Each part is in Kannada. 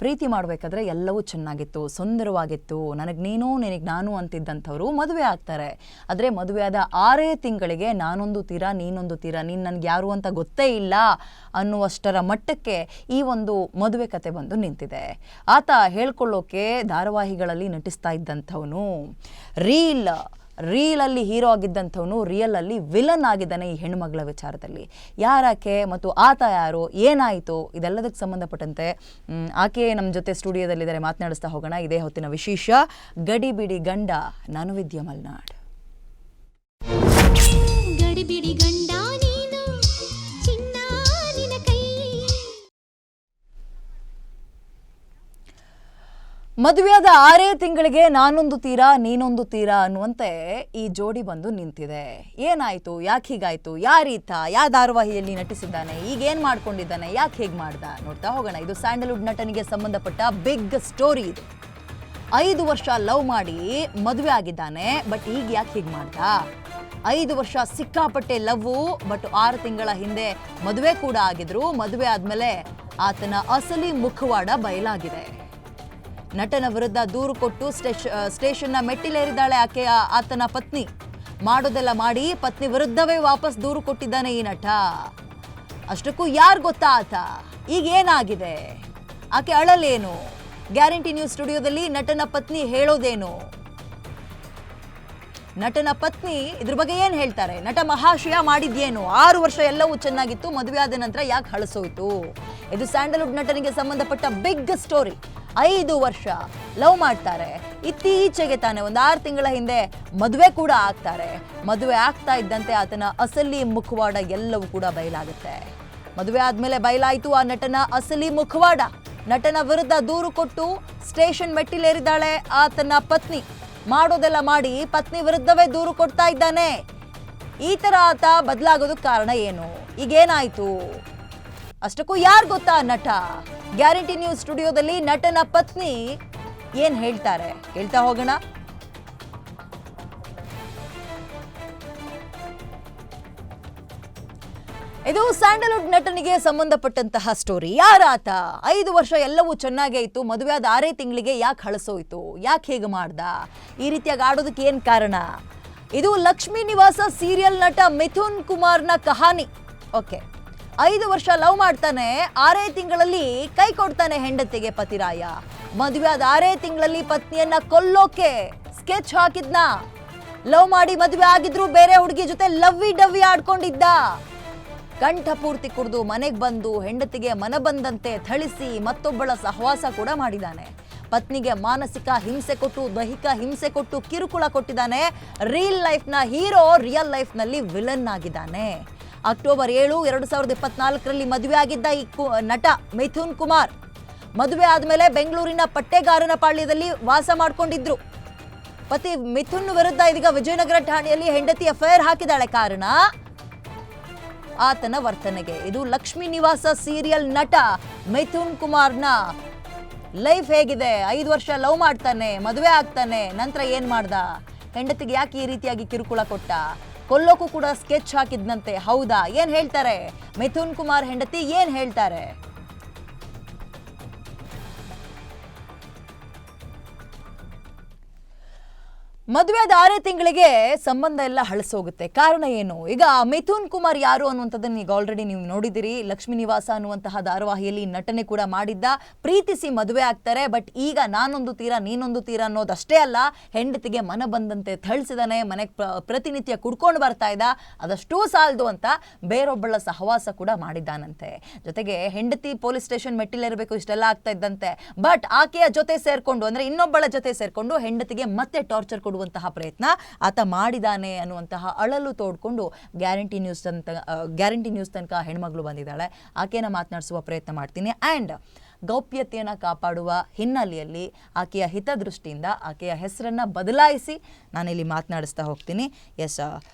ಪ್ರೀತಿ ಮಾಡಬೇಕಾದ್ರೆ ಎಲ್ಲವೂ ಚೆನ್ನಾಗಿತ್ತು, ಸುಂದರವಾಗಿತ್ತು, ನನಗೆ ನೀನು ನಿನಗೆ ನಾನು ಅಂತಿದ್ದಂಥವ್ರು ಮದುವೆ ಆಗ್ತಾರೆ. ಆದರೆ ಮದುವೆಯಾದ 6 ತಿಂಗಳಿಗೆ ನಾನೊಂದು ತೀರ ನೀನೊಂದು ತೀರ, ನೀನು ನನಗೆ ಯಾರು ಅಂತ ಗೊತ್ತೇ ಇಲ್ಲ ಅನ್ನುವಷ್ಟರ ಮಟ್ಟಕ್ಕೆ ಈ ಒಂದು ಮದುವೆ ಕತೆ ಬಂದು ನಿಂತಿದೆ. ಆತ ಹೇಳ್ಕೊಳ್ಳೋಕೆ ಧಾರಾವಾಹಿಗಳಲ್ಲಿ ನಟಿಸ್ತಾ ಇದ್ದಂಥವನು, ರೀಲಲ್ಲಿ ಹೀರೋ ಆಗಿದ್ದಂಥವನು ರಿಯಲಲ್ಲಿ ವಿಲನ್ ಆಗಿದ್ದಾನೆ ಈ ಹೆಣ್ಣುಮಗಳ ವಿಚಾರದಲ್ಲಿ. ಯಾರಾಕೆ ಮತ್ತು ಆತ ಯಾರು, ಏನಾಯಿತು, ಇದೆಲ್ಲದಕ್ಕೆ ಸಂಬಂಧಪಟ್ಟಂತೆ ಆಕೆ ನಮ್ಮ ಜೊತೆ ಸ್ಟುಡಿಯೋದಲ್ಲಿದ್ದಾರೆ, ಮಾತನಾಡಿಸ್ತಾ ಹೋಗೋಣ. ಇದೇ ಹೊತ್ತಿನ ವಿಶೇಷ ಗಡಿಬಿಡಿ ಗಂಡ. ನಾನು ವಿದ್ಯಾ ಮಲ್ನಾಡ್. ಗಡಿಬಿಡಿ ಗಂಡ ನೀನು ಚಿನ್ನ ನಿನ ಕೈ. ಮದುವೆಯಾದ 6 ತಿಂಗಳಿಗೆ ನಾನೊಂದು ತೀರ ನೀನೊಂದು ತೀರ ಅನ್ನುವಂತೆ ಈ ಜೋಡಿ ಬಂದು ನಿಂತಿದೆ. ಏನಾಯಿತು, ಯಾಕೆ ಹೀಗಾಯಿತು, ಯಾರೀತ, ಯಾವ ಧಾರಾವಾಹಿಯಲ್ಲಿ ನಟಿಸಿದ್ದಾನೆ, ಈಗೇನು ಮಾಡ್ಕೊಂಡಿದ್ದಾನೆ, ಯಾಕೆ ಹೇಗೆ ಮಾಡ್ದ, ನೋಡ್ತಾ ಹೋಗೋಣ. ಇದು ಸ್ಯಾಂಡಲ್ವುಡ್ ನಟನಿಗೆ ಸಂಬಂಧಪಟ್ಟ ಬಿಗ್ ಸ್ಟೋರಿ. ಇದು 5 ವರ್ಷ ಲವ್ ಮಾಡಿ ಮದುವೆ ಆಗಿದ್ದಾನೆ, ಬಟ್ ಈಗ ಯಾಕೆ ಹೀಗೆ ಮಾಡ್ದ. 5 ವರ್ಷ ಸಿಕ್ಕಾಪಟ್ಟೆ ಲವ್ವು, ಬಟ್ 6 ತಿಂಗಳ ಹಿಂದೆ ಮದುವೆ ಕೂಡ ಆಗಿದ್ರು. ಮದುವೆ ಆದಮೇಲೆ ಆತನ ಅಸಲಿ ಮುಖವಾಡ ಬಯಲಾಗಿದೆ. ನಟನ ವಿರುದ್ಧ ದೂರು ಕೊಟ್ಟು ಸ್ಟೇಷನ್ನ ಮೆಟ್ಟಿಲೇರಿದ್ದಾಳೆ ಆತನ ಪತ್ನಿ. ಮಾಡೋದೆಲ್ಲ ಮಾಡಿ ಪತ್ನಿ ವಿರುದ್ಧವೇ ವಾಪಸ್ ದೂರು ಕೊಟ್ಟಿದ್ದಾನೆ ಈ ನಟ. ಅಷ್ಟಕ್ಕೂ ಯಾರು ಗೊತ್ತಾ ಆತ, ಈಗ ಏನಾಗಿದೆ, ಆಕೆ ಅಳಲೇನು, ಗ್ಯಾರಂಟಿ ನ್ಯೂಸ್ ಸ್ಟುಡಿಯೋದಲ್ಲಿ ನಟನ ಪತ್ನಿ ಹೇಳೋದೇನು, ನಟನ ಪತ್ನಿ ಇದ್ರ ಬಗ್ಗೆ ಏನು ಹೇಳ್ತಾರೆ, ನಟ ಮಹಾಶಯ ಮಾಡಿದ್ಯೇನು, 6 ವರ್ಷ ಎಲ್ಲವೂ ಚೆನ್ನಾಗಿತ್ತು, ಮದುವೆ ಆದ ನಂತರ ಯಾಕೆ ಹಳಸೋಯ್ತು. ಇದು ಸ್ಯಾಂಡಲ್ವುಡ್ ನಟನಿಗೆ ಸಂಬಂಧಪಟ್ಟ ಬಿಗ್ ಸ್ಟೋರಿ. 5 ವರ್ಷ ಲವ್ ಮಾಡ್ತಾರೆ, ಇತ್ತೀಚೆಗೆ ತಾನೆ ಒಂದು 6 ತಿಂಗಳ ಹಿಂದೆ ಮದುವೆ ಕೂಡ ಆಗ್ತಾರೆ. ಮದುವೆ ಆಗ್ತಾ ಇದ್ದಂತೆ ಆತನ ಅಸಲಿ ಮುಖವಾಡ ಎಲ್ಲವೂ ಕೂಡ ಬಯಲಾಗುತ್ತೆ. ಮದುವೆ ಆದ್ಮೇಲೆ ಬಯಲಾಯಿತು ಆ ನಟನ ಅಸಲಿ ಮುಖವಾಡ. ನಟನ ವಿರುದ್ಧ ದೂರು ಕೊಟ್ಟು ಸ್ಟೇಷನ್ ಮೆಟ್ಟಿಲೇರಿದ್ದಾಳೆ ಆತನ ಪತ್ನಿ. ಮಾಡೋದೆಲ್ಲ ಮಾಡಿ ಪತ್ನಿ ವಿರುದ್ಧವೇ ದೂರು ಕೊಡ್ತಾ ಇದ್ದಾನೆ. ಈ ತರ ಆತ ಬದಲಾಗೋದಕ್ಕೆ ಕಾರಣ ಏನು, ಈಗೇನಾಯ್ತು, ಅಷ್ಟಕ್ಕೂ ಯಾರು ಗೊತ್ತಾ ನಟ. ಗ್ಯಾರಂಟಿ ನ್ಯೂಸ್ ಸ್ಟುಡಿಯೋದಲ್ಲಿ ನಟನ ಪತ್ನಿ ಏನ್ ಹೇಳ್ತಾರೆ, ಹೇಳ್ತಾ ಹೋಗೋಣ. ಇದು ಸ್ಯಾಂಡಲ್ವುಡ್ ನಟನಿಗೆ ಸಂಬಂಧಪಟ್ಟಂತಹ ಸ್ಟೋರಿ. ಯಾರಾತ, 5 ವರ್ಷ ಎಲ್ಲವೂ ಚೆನ್ನಾಗೇ ಇತ್ತು, ಮದುವೆ ಆದ 6 ತಿಂಗಳಿಗೆ ಯಾಕೆ ಹಳಸೋಯ್ತು, ಯಾಕೆ ಹೇಗೆ ಮಾಡ್ದ, ಈ ರೀತಿಯಾಗಿ ಆಡೋದಕ್ಕೆ ಏನ್ ಕಾರಣ. ಇದು ಲಕ್ಷ್ಮೀ ನಿವಾಸ ಸೀರಿಯಲ್ ನಟ ಮಿಥುನ್ ಕುಮಾರ್ನ ಕಹಾನಿ. ಓಕೆ, 5 ವರ್ಷ ಲವ್ ಮಾಡ್ತಾನೆ, 6 ತಿಂಗಳಲ್ಲಿ ಕೈ ಕೊಡ್ತಾನೆ ಹೆಂಡತಿಗೆ ಪತಿರಾಯ. ಮದುವೆ ಆದ 6 ತಿಂಗಳಲ್ಲಿ ಪತ್ನಿಯನ್ನ ಕೊಲ್ಲೋಕೆ ಸ್ಕೆಚ್ ಹಾಕಿದ್ನ. ಲವ್ ಮಾಡಿ ಮದುವೆ ಆಗಿದ್ರು ಬೇರೆ ಹುಡುಗಿ ಜೊತೆ ಲವ್ವಿ ಡವ್ವಿ ಆಡ್ಕೊಂಡಿದ್ದ. ಕಂಠ ಪೂರ್ತಿ ಕುಡಿದು ಮನೆಗೆ ಬಂದು ಹೆಂಡತಿಗೆ ಮನಬಂದಂತೆ ಥಳಿಸಿ ಮತ್ತೊಬ್ಬಳ ಸಹವಾಸ ಕೂಡ ಮಾಡಿದ್ದಾನೆ. ಪತ್ನಿಗೆ ಮಾನಸಿಕ ಹಿಂಸೆ ಕೊಟ್ಟು, ದೈಹಿಕ ಹಿಂಸೆ ಕೊಟ್ಟು ಕಿರುಕುಳ ಕೊಟ್ಟಿದ್ದಾನೆ. ರಿಯಲ್ ಲೈಫ್ನ ಹೀರೋ ರಿಯಲ್ ಲೈಫ್ನಲ್ಲಿ ವಿಲನ್ ಆಗಿದ್ದಾನೆ. ಅಕ್ಟೋಬರ್ 7, 2024ರಲ್ಲಿ ಮದುವೆ ಆಗಿದ್ದ ಈ ನಟ ಮಿಥುನ್ ಕುಮಾರ್ ಮದುವೆ ಆದಮೇಲೆ ಬೆಂಗಳೂರಿನ ಪಟ್ಟೆಗಾರನ ಪಾಳ್ಯದಲ್ಲಿ ವಾಸ ಮಾಡ್ಕೊಂಡಿದ್ರು. ಪತಿ ಮಿಥುನ್ ವಿರುದ್ಧ ಇದೀಗ ವಿಜಯನಗರ ಠಾಣೆಯಲ್ಲಿ ಹೆಂಡತಿ ಎಫ್ಐಆರ್ ಹಾಕಿದಾಳೆ. ಕಾರಣ ಆತನ ವರ್ತನೆಗೆ. ಇದು ಲಕ್ಷ್ಮೀ ನಿವಾಸ ಸೀರಿಯಲ್ ನಟ ಮಿಥುನ್ ಕುಮಾರ್ನ ಲೈಫ್ ಹೇಗಿದೆ. 5 ವರ್ಷ ಲವ್ ಮಾಡ್ತಾನೆ, ಮದುವೆ ಆಗ್ತಾನೆ, ನಂತರ ಏನ್ ಮಾಡ್ದ, ಹೆಂಡತಿಗೆ ಯಾಕೆ ಈ ರೀತಿಯಾಗಿ ಕಿರುಕುಳ ಕೊಟ್ಟ, ಕೊಲ್ಲೋಕು ಕೂಡ ಸ್ಕೆಚ್ ಹಾಕಿದ್ನಂತೆ. ಹೌದಾ, ಏನ್ ಹೇಳ್ತಾರೆ ಮಿಥುನ್ ಕುಮಾರ್ ಹೆಂಡತಿ, ಏನ್ ಹೇಳ್ತಾರೆ. ಮದುವೆಯಾದ 6 ತಿಂಗಳಿಗೆ ಸಂಬಂಧ ಎಲ್ಲ ಹಳಸೋಗುತ್ತೆ. ಕಾರಣ ಏನು, ಈಗ ಮಿಥುನ್ ಕುಮಾರ್ ಯಾರು ಅನ್ನುವಂಥದ್ದನ್ನು ಈಗ ಆಲ್ರೆಡಿ ನೀವು ನೋಡಿದಿರಿ. ಲಕ್ಷ್ಮೀ ನಿವಾಸ ಅನ್ನುವಂತಹ ಧಾರಾವಾಹಿಯಲ್ಲಿ ನಟನೆ ಕೂಡ ಮಾಡಿದ್ದ. ಪ್ರೀತಿಸಿ ಮದುವೆ ಆಗ್ತಾರೆ, ಬಟ್ ಈಗ ನಾನೊಂದು ತೀರ ನೀನೊಂದು ತೀರ ಅನ್ನೋದಷ್ಟೇ ಅಲ್ಲ, ಹೆಂಡತಿಗೆ ಮನ ಬಂದಂತೆ ಥಳಿಸಿದಾನೆ, ಮನೆಗೆ ಪ್ರತಿನಿತ್ಯ ಕುಡ್ಕೊಂಡು ಬರ್ತಾ ಇದ್ದ. ಅದಷ್ಟೂ ಸಾಲದು ಅಂತ ಬೇರೊಬ್ಬಳ ಸಹವಾಸ ಕೂಡ ಮಾಡಿದ್ದಾನಂತೆ. ಜೊತೆಗೆ ಹೆಂಡತಿ ಪೊಲೀಸ್ ಸ್ಟೇಷನ್ ಮೆಟ್ಟಿಲೇರಬೇಕು, ಇಷ್ಟೆಲ್ಲ ಆಗ್ತಾ ಇದ್ದಂತೆ. ಬಟ್ ಆಕೆಯ ಜೊತೆ ಸೇರ್ಕೊಂಡು, ಅಂದ್ರೆ ಇನ್ನೊಬ್ಬಳ ಜೊತೆ ಸೇರ್ಕೊಂಡು ಹೆಂಡತಿಗೆ ಮತ್ತೆ ಟಾರ್ಚರ್ ಕೊಡುವಂತಹ ಪ್ರಯತ್ನ ಆತ ಮಾಡಿದಾನೆ ಅನ್ನುವಂತಹ ಅಳಲು ತೋಡ್ಕೊಂಡು ಗ್ಯಾರಂಟಿ ನ್ಯೂಸ್ ತನಕ ಹೆಣ್ಮಗಳು ಬಂದಿದ್ದಾಳೆ. ಆಕೆನ ಮಾತನಾಡಿಸುವ ಪ್ರಯತ್ನ ಮಾಡ್ತೀನಿ. ಆ್ಯಂಡ್ ಗೌಪ್ಯತೆಯನ್ನು ಕಾಪಾಡುವ ಹಿನ್ನೆಲೆಯಲ್ಲಿ ಆಕೆಯ ಹಿತದೃಷ್ಟಿಯಿಂದ ಆಕೆಯ ಹೆಸರನ್ನು ಬದಲಾಯಿಸಿ ನಾನಿಲ್ಲಿ ಮಾತನಾಡಿಸ್ತಾ ಹೋಗ್ತೀನಿ. ಎಸ್,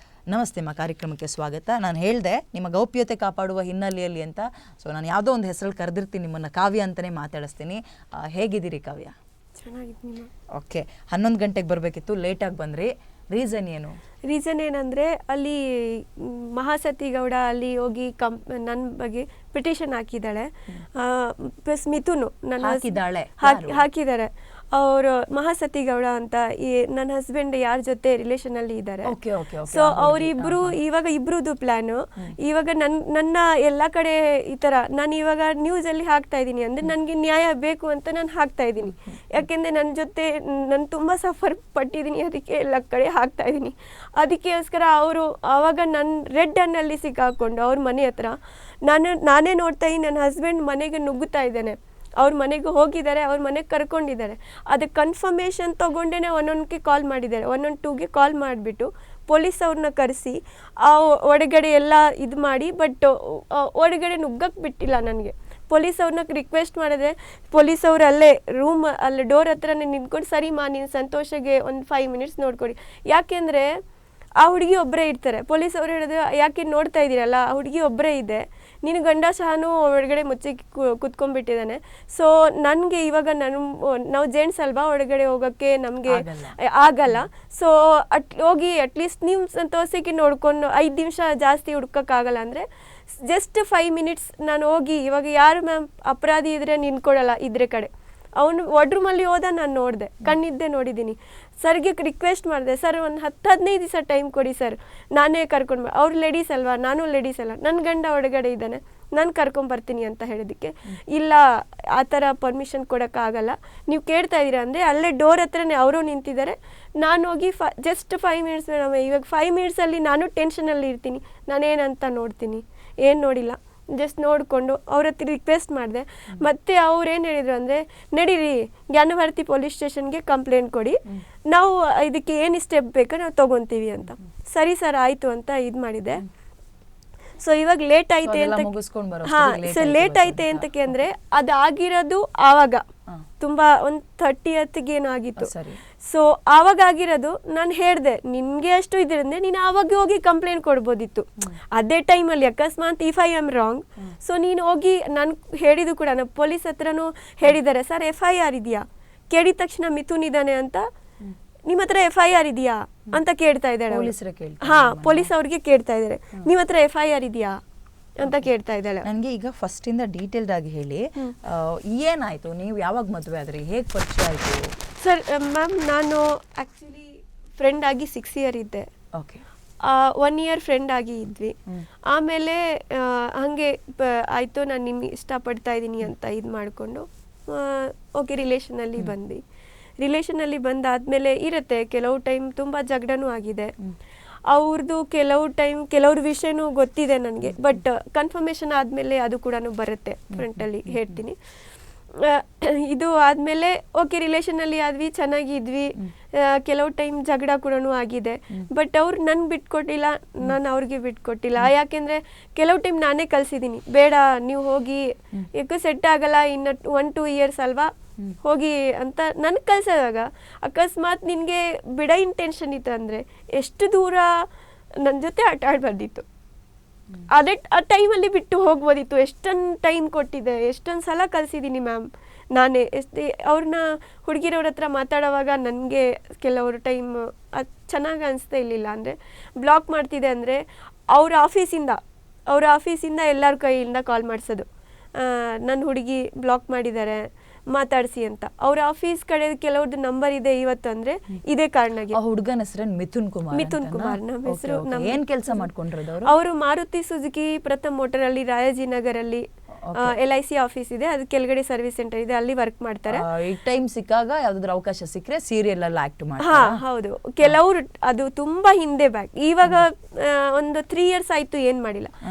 ನಮಸ್ತೆ ಅಮ್ಮ, ಕಾರ್ಯಕ್ರಮಕ್ಕೆ ಸ್ವಾಗತ. ನಾನು ಹೇಳಿದೆ ನಿಮ್ಮ ಗೌಪ್ಯತೆ ಕಾಪಾಡುವ ಹಿನ್ನೆಲೆಯಲ್ಲಿ ಅಂತ. ಸೊ ನಾನು ಯಾವುದೋ ಒಂದು ಹೆಸರಲ್ಲಿ ಕರೆದಿರ್ತೀನಿ ನಿಮ್ಮನ್ನು, ಕಾವ್ಯ ಅಂತಲೇ ಮಾತಾಡಿಸ್ತೀನಿ. ಹೇಗಿದ್ದೀರಿ ಕಾವ್ಯ? ಚೆನ್ನಾಗಿದ್ದೀನಿ. ಓಕೆ, 11 ಗಂಟೆಗೆ ಬರಬೇಕಿತ್ತು, ಲೇಟಾಗಿ ಬಂದ್ರಿ. ರೀಸನ್ ಏನು? ರೀಸನ್ ಏನಂದರೆ ಅಲ್ಲಿ ಮಹಾಸತಿ ಗೌಡ ಅಲ್ಲಿ ಹೋಗಿ ನನ್ನ ಬಗ್ಗೆ ಪಿಟಿಷನ್ ಹಾಕಿದ್ದಾಳೆ. ಪ್ಲಸ್ ಮಿಥುನು ಹಾಕಿದ್ದಾರೆ. ಅವರು ಮಹಾಸತಿ ಗೌಡ ಅಂತ ನನ್ನ ಹಸ್ಬೆಂಡ್ ಯಾರ ಜೊತೆ ರಿಲೇಷನ್ ಅಲ್ಲಿ ಇದ್ದಾರೆ. ಸೊ ಅವರಿಬ್ರು ಇವಾಗ ಇಬ್ರದ್ದು ಪ್ಲಾನು. ಇವಾಗ ನನ್ನ ಎಲ್ಲ ಕಡೆ ಈ ತರ ನಾನು ಇವಾಗ ನ್ಯೂಸ್ ಅಲ್ಲಿ ಹಾಕ್ತಾ ಇದ್ದೀನಿ ಅಂದ್ರೆ ನನಗೆ ನ್ಯಾಯ ಬೇಕು ಅಂತ ನಾನು ಹಾಕ್ತಾ ಇದ್ದೀನಿ. ಯಾಕೆಂದ್ರೆ ನನ್ನ ಜೊತೆ ನಾನು ತುಂಬಾ ಸಫರ್ ಪಟ್ಟಿದ್ದೀನಿ, ಅದಕ್ಕೆ ಎಲ್ಲ ಕಡೆ ಹಾಕ್ತಾ ಇದ್ದೀನಿ. ಅದಕ್ಕೋಸ್ಕರ ಅವರು ಆವಾಗ ನನ್ನ ರೆಡ್ ಅನ್ನಲ್ಲಿ ಸಿಕ್ಕಾಕೊಂಡು ಅವ್ರ ಮನೆ ಹತ್ರ ನಾನೇ ನೋಡ್ತಾ ಇದ್ದೀನಿ ನನ್ನ ಹಸ್ಬೆಂಡ್ ಮನೆಗೆ ನುಗ್ಗುತ್ತಾ ಇದ್ದಾನೆ. ಅವ್ರ ಮನೆಗೆ ಹೋಗಿದ್ದಾರೆ, ಅವ್ರ ಮನೆಗೆ ಕರ್ಕೊಂಡಿದ್ದಾರೆ. ಅದಕ್ಕೆ ಕನ್ಫರ್ಮೇಷನ್ ತೊಗೊಂಡೇ 112ಗೆ ಕಾಲ್ ಮಾಡಿದ್ದಾರೆ. 112ಗೆ ಕಾಲ್ ಮಾಡಿಬಿಟ್ಟು ಪೊಲೀಸ್ ಅವ್ರನ್ನ ಕರೆಸಿ ಆ ಒಳಗಡೆ ಎಲ್ಲ ಇದು ಮಾಡಿ, ಬಟ್ ಒಳಗಡೆ ನುಗ್ಗಕ್ಕೆ ಬಿಟ್ಟಿಲ್ಲ ನನಗೆ. ಪೊಲೀಸ್ ಅವ್ರನ್ನ ರಿಕ್ವೆಸ್ಟ್ ಮಾಡಿದ್ರೆ ಪೊಲೀಸ್ ಅವರು ಅಲ್ಲೇ ಅಲ್ಲೇ ಡೋರ್ ಹತ್ರನೇ ನಿಂತ್ಕೊಂಡು ಸರಿ ನೀನು ಸಂತೋಷಗೆ ಒಂದು 5 ಮಿನಿಟ್ಸ್ ನೋಡ್ಕೊಡಿ. ಯಾಕೆಂದರೆ ಆ ಹುಡುಗಿ ಒಬ್ಬರೇ ಇರ್ತಾರೆ. ಪೊಲೀಸ್ ಅವ್ರು ಹೇಳಿದ್ರು ಯಾಕೆ ನೋಡ್ತಾ ಇದ್ದೀರಲ್ಲ, ಆ ಹುಡುಗಿ ಒಬ್ಬರೇ ಇದೆ, ನಿನ್ನ ಗಂಡ ಸಹನೂ ಒಳಗಡೆ ಮುಚ್ಚಿ ಕುತ್ಕೊಂಡ್ಬಿಟ್ಟಿದ್ದಾನೆ. ಸೊ ನನಗೆ ಇವಾಗ ನಾವು ಜೆಂಟ್ಸ್ ಅಲ್ವಾ, ಒಳಗಡೆ ಹೋಗೋಕ್ಕೆ ನಮಗೆ ಆಗಲ್ಲ. ಸೊ ಹೋಗಿ ಅಟ್ಲೀಸ್ಟ್ ನೀವು ಸಂತೋಷಕ್ಕೆ ನೋಡ್ಕೊಂಡು 5 ನಿಮಿಷ ಜಾಸ್ತಿ ಹುಡ್ಕೋಕ್ಕಾಗಲ್ಲ ಅಂದರೆ ಜಸ್ಟ್ 5 ಮಿನಿಟ್ಸ್ ನಾನು ಹೋಗಿ ಇವಾಗ ಯಾರು ಮ್ಯಾಮ್ ಅಪರಾಧಿ ಇದ್ರೆ ನಿಂತ್ಕೊಳ್ಳಲ್ಲ ಇದ್ರೆ ಕಡೆ. ಅವನು ವಾಡ್ರೂಮಲ್ಲಿ ಹೋದ ನಾನು ನೋಡಿದೆ, ಕಣ್ಣಿದ್ದೆ ನೋಡಿದ್ದೀನಿ. ಸರ್ಗೆ ರಿಕ್ವೆಸ್ಟ್ ಮಾಡಿದೆ, ಸರ್ ಒಂದು 10-15 ದಿವಸ ಟೈಮ್ ಕೊಡಿ ಸರ್, ನಾನೇ ಕರ್ಕೊಂಡು ಅವ್ರು ಲೇಡೀಸ್ ಅಲ್ವಾ, ನಾನು ಲೇಡೀಸ್ ಅಲ್ಲ, ನನ್ನ ಗಂಡ ಒಳಗಡೆ ಇದ್ದಾನೆ, ನಾನು ಕರ್ಕೊಂಬರ್ತೀನಿ ಅಂತ ಹೇಳಿದ್ದಕ್ಕೆ ಇಲ್ಲ ಆ ಥರ ಪರ್ಮಿಷನ್ ಕೊಡೋಕ್ಕಾಗಲ್ಲ, ನೀವು ಕೇಳ್ತಾ ಇದ್ದೀರಾ ಅಂದರೆ ಅಲ್ಲೇ ಡೋರ್ ಹತ್ರನೇ ಅವರು ನಿಂತಿದ್ದಾರೆ. ನಾನು ಹೋಗಿ ಜಸ್ಟ್ 5 ಮಿನಿಟ್ಸ್ ಮೇಡಮ್, ಇವಾಗ 5 ಮಿನಿಟ್ಸಲ್ಲಿ ನಾನು ಟೆನ್ಷನಲ್ಲಿ ಇರ್ತೀನಿ, ನಾನೇನಂತ ನೋಡ್ತೀನಿ, ಏನು ನೋಡಿಲ್ಲ, ಜಸ್ಟ್ ನೋಡಿಕೊಂಡು ಅವ್ರ ಹತ್ರ ರಿಕ್ವೆಸ್ಟ್ ಮಾಡಿದೆ. ಮತ್ತು ಅವ್ರೇನು ಹೇಳಿದ್ರು ಅಂದರೆ ನಡೀರಿ ಜ್ಞಾನಭಾರತಿ ಪೊಲೀಸ್ ಸ್ಟೇಷನ್ಗೆ ಕಂಪ್ಲೇಂಟ್ ಕೊಡಿ, ನಾವು ಇದಕ್ಕೆ ಏನು ಸ್ಟೆಪ್ ಬೇಕೋ ನಾವು ತೊಗೊತೀವಿ ಅಂತ. ಸರಿ ಸರ್ ಆಯಿತು ಅಂತ ಇದು ಮಾಡಿದೆ. ಸೊ ಇವಾಗ ಲೇಟ್ ಐತೆ ಅಂತ ಸೊ ಲೇಟ್ ಐತೆ ಅಂತಕ್ಕೆ ಅಂದರೆ ಅದು ಆಗಿರೋದು ಆವಾಗ ತುಂಬಾ ಒಂದು 30th ಏನಾಗಿತ್ತು. ಸೊ ಆವಾಗ ಆಗಿರೋದು ನಾನು ಹೇಳಿದೆ ನಿನಗೆ ಅಷ್ಟು ಇದ್ರಿಂದ ನೀನು ಆವಾಗ ಹೋಗಿ ಕಂಪ್ಲೇಂಟ್ ಕೊಡ್ಬೋದಿತ್ತು ಅದೇ ಟೈಮಲ್ಲಿ. ಅಕಸ್ಮಾತ್ if I am wrong, so ನೀನು ಹೋಗಿ ನಾನು ಹೇಳಿದ್ದು ಕೂಡ ನಮ್ಮ ಪೊಲೀಸ್ ಹತ್ರನೂ ಹೇಳಿದ್ದಾರೆ, ಸರ್ FIR ಇದೆಯಾ, ಕೇಳಿದ ತಕ್ಷಣ ಮಿಥುನ್ ಇದ್ದಾನೆ ಅಂತ ನಿಮ್ಮ ಹತ್ರ FIR ಇದೆಯಾ ಅಂತ ಕೇಳ್ತಾ ಇದ್ದಾಳೆ. ಪೊಲೀಸ್ ಅವ್ರಿಗೆ ಕೇಳ್ತಾ ಇದ್ದಾರೆ ನಿಮ್ಮ ಹತ್ರ FIR ಇದೆಯಾ ಅಂತ ಕೇಳ್ತಾ ಇದ್ದಾಳೆ. ನನಗೆ ಈಗ ಫಸ್ಟ್ ಇಂದ ಡೀಟೇಲ್ಡ್ ಆಗಿ ಹೇಳಿ, ಏನಾಯ್ತು, ನೀವು ಯಾವಾಗ ಮದುವೆ ಆದ್ರಿ, ಹೇಗೆ ಪರಿಚಯ ಆಯ್ತು? ಸರ್ ಮ್ಯಾಮ್ ನಾನು ಆ್ಯಕ್ಚುಲಿ ಫ್ರೆಂಡ್ ಆಗಿ 6 ಇಯರ್ ಇದ್ದೆ. ಓಕೆ. 1 ಇಯರ್ ಫ್ರೆಂಡ್ ಆಗಿ ಇದ್ವಿ. ಆಮೇಲೆ ಹಾಗೆ ಆಯಿತು ನಾನು ನಿಮ್ಗೆ ಇಷ್ಟಪಡ್ತಾ ಇದ್ದೀನಿ ಅಂತ ಇದು ಮಾಡಿಕೊಂಡು ಓಕೆ ರಿಲೇಷನಲ್ಲಿ ಬಂದ್ವಿ. ರಿಲೇಷನಲ್ಲಿ ಬಂದಾದಮೇಲೆ ಇರುತ್ತೆ ಕೆಲವು ಟೈಮ್ ತುಂಬ ಜಗಳನೂ ಆಗಿದೆ. ಅವ್ರದ್ದು ಕೆಲವ್ರ ವಿಷಯನೂ ಗೊತ್ತಿದೆ ನನಗೆ, ಬಟ್ ಕನ್ಫರ್ಮೇಷನ್ ಆದಮೇಲೆ ಅದು ಕೂಡ ಬರುತ್ತೆ ಫ್ರಂಟಲ್ಲಿ ಹೇಳ್ತೀನಿ. ಇದು ಆದಮೇಲೆ ಓಕೆ ರಿಲೇಷನಲ್ಲಿ ಆದ್ವಿ, ಚೆನ್ನಾಗಿದ್ವಿ. ಕೆಲವು ಟೈಮ್ ಜಗಳ ಕೂಡ ಆಗಿದೆ, ಬಟ್ ಅವ್ರು ನನ್ಗೆ ಬಿಟ್ಕೊಟ್ಟಿಲ್ಲ, ನಾನು ಅವ್ರಿಗೆ ಬಿಟ್ಕೊಟ್ಟಿಲ್ಲ. ಯಾಕೆಂದರೆ ಕೆಲವು ಟೈಮ್ ನಾನೇ ಕಲಿಸಿದ್ದೀನಿ, ಬೇಡ ನೀವು ಹೋಗಿ ಯಾಕೆ ಸೆಟ್ ಆಗಲ್ಲ, ಇನ್ನು 1-2 ಇಯರ್ಸ್ ಅಲ್ವಾ ಹೋಗಿ ಅಂತ ನನಗೆ ಕಲಿಸಿದಾಗ ಅಕಸ್ಮಾತ್ ನಿನಗೆ ಬಿಡ ಇಂಟೆನ್ಷನ್ ಇತ್ತು ಅಂದರೆ ಎಷ್ಟು ದೂರ ನನ್ನ ಜೊತೆ ಆಟ ಆಡ್ಬಾರ್ದಿತ್ತು, ಅದೇ ಆ ಟೈಮಲ್ಲಿ ಬಿಟ್ಟು ಹೋಗ್ಬೋದಿತ್ತು. ಎಷ್ಟೊಂದು ಟೈಮ್ ಕೊಟ್ಟಿದ್ದೆ, ಎಷ್ಟೊಂದು ಸಲ ಕಲಿಸಿದ್ದೀನಿ ಮ್ಯಾಮ್ ನಾನೇ. ಅವ್ರನ್ನ ಹುಡುಗಿರವ್ರ ಹತ್ರ ಮಾತಾಡೋವಾಗ ನನಗೆ ಕೆಲವರು ಟೈಮ್ ಅದು ಚೆನ್ನಾಗಿ ಅನಿಸ್ತಾ ಇರಲಿಲ್ಲ. ಅಂದರೆ ಬ್ಲಾಕ್ ಮಾಡ್ತಿದ್ದೆ ಅಂದರೆ ಅವ್ರ ಆಫೀಸಿಂದ ಎಲ್ಲರ ಕೈಯಿಂದ ಕಾಲ್ ಮಾಡಿಸೋದು, ನನ್ನ ಹುಡುಗಿ ಬ್ಲಾಕ್ ಮಾಡಿದ್ದಾರೆ ಮಾತಾಡಿಸಿ ಅಂತ. ಅವ್ರ ಆಫೀಸ್ ಕಡೆ ಕೆಲವ್ರದ್ದು ನಂಬರ್ ಇದೆ ಇವತ್ತು ಅಂದ್ರೆ ಇದೇ ಕಾರಣಕ್ಕೆ. ಹುಡುಗನ ಹೆಸರು ಮಿಥುನ್ ಕುಮಾರ್. ನಮ್ಮ ಹೆಸರು. ಏನ್ ಕೆಲಸ ಮಾಡ್ಕೊಂಡಿರೋದು ಅವರು? ಮಾರುತಿ ಸುಜುಕಿ ಪ್ರಥಮ್ ಮೋಟರ್ ಅಲ್ಲಿ ರಾಯಜಿನಗರ್ ಅಲ್ಲಿ LIC ಆಫೀಸ್ ಇದೆ, ಅದು ಕೆಳಗಡೆ ಸರ್ವಿಸ್ ಸೆಂಟರ್ ಇದೆ, ಅಲ್ಲಿ ವರ್ಕ್ ಮಾಡ್ತಾರೆ. ಟೈಮ್ ಸಿಕ್ಕಾಗ ಯಾವ್ದಾದ್ರು ಅವಕಾಶ ಸಿಕ್ಕರೆ ಸೀರಿಯಲ್ ಎಲ್ಲ ಆಕ್ಟ್ ಮಾಡ್ತಾರೆ. ಹಾ ಹೌದು. ಕೆಲವರು ಅದು ತುಂಬಾ ಹಿಂದೆ ಬ್ಯಾಕ್, ಇವಾಗ ಒಂದು 3 ಇಯರ್ಸ್ ಆಯ್ತು ಏನ್ ಮಾಡಿಲ್ಲ.